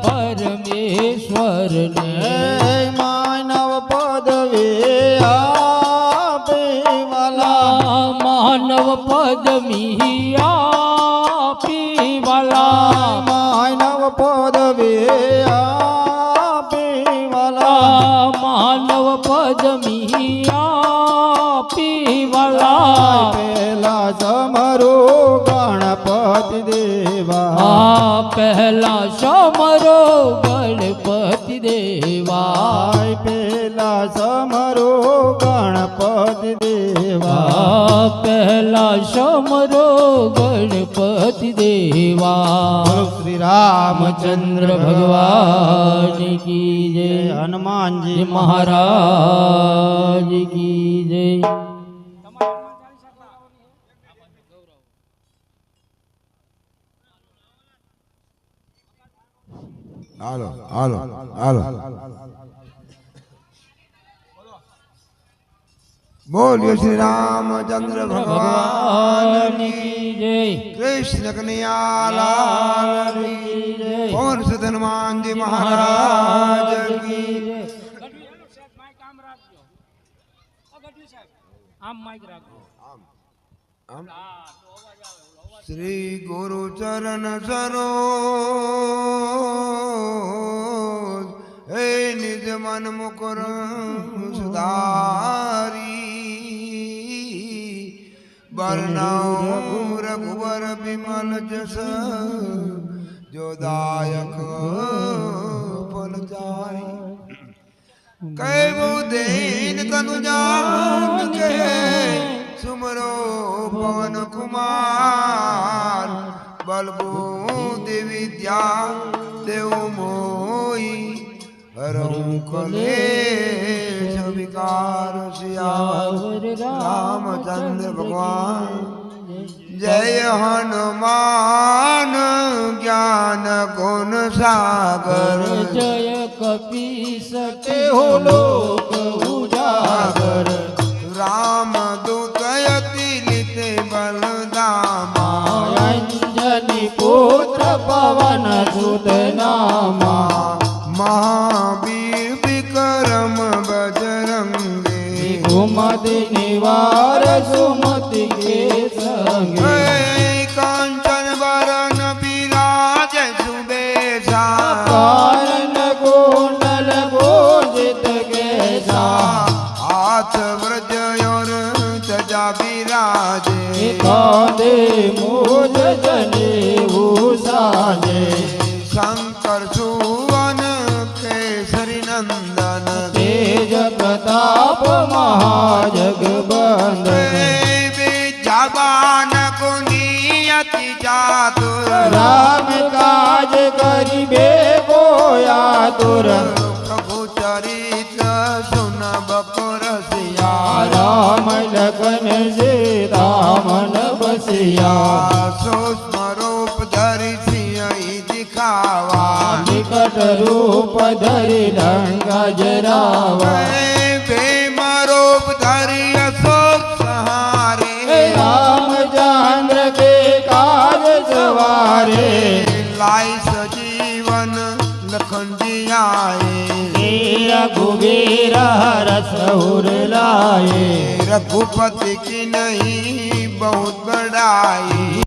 परमेश्वर ने मानव पदवी आपे वाला मानव पदवी आपी वाला मानव पदवी आपे वाला मानव पदवी आपी वाला पहला समरो गणपति देवा पहला समरो गणपति देवा पहला समरो गणपति देवा पहला समरो गणपति देवा श्री रामचंद्र भगवान की जय हनुमान जी महाराज की जय हालो हालो हालो बोलिए श्री रामचंद्र भगवान की जय कृष्ण कन्हैया लाल की जय और हनुमान जी महाराज की श्री गुरु चरण सरोज हे निज मन मुकुर सुधारी बरनाऊ रघुवर विमल जस जो दायक फल जाई कैवो दीन तनु जान के सुमरो पवन कुमार बल बुद्धि विद्या देव मोई हरहु कलेश विकार सियावर रामचंद्र भगवान जय हनुमान ज्ञान गुण सागर जय कपीस ते हो लोक उजागर राम दूत अति लिते बलदामा अंजनी पुत्र पवन सुत नामा महावीर विक्रम बजरंगे कुमति निवार सुमति के संगे कांचन वरण विराज सुबेशा कारण कुंडल गोजित केसा हाथ व्रज और ध्वजा विराजे कांधे मूज जनेऊ साजे शंकर सुवन केसरी नंदन तेज प्रताप महाजगबंदन विद्यावान गुणियति चातुर राम काज करिबे को आतुर प्रभु चरित्र सुनब रसिया राम लखन सीता मन बसिया सूक्ष्म रूप धरि सिंह दिखावा निकट रूप धरि लंका जरावा भीम रूप धरि अशोक सहारे रामचंद्र के काज सवारे लाई सजीवन लखन जी आए रघुवीर रसुर लाए रघुपति की नहीं बहुत बड़ाई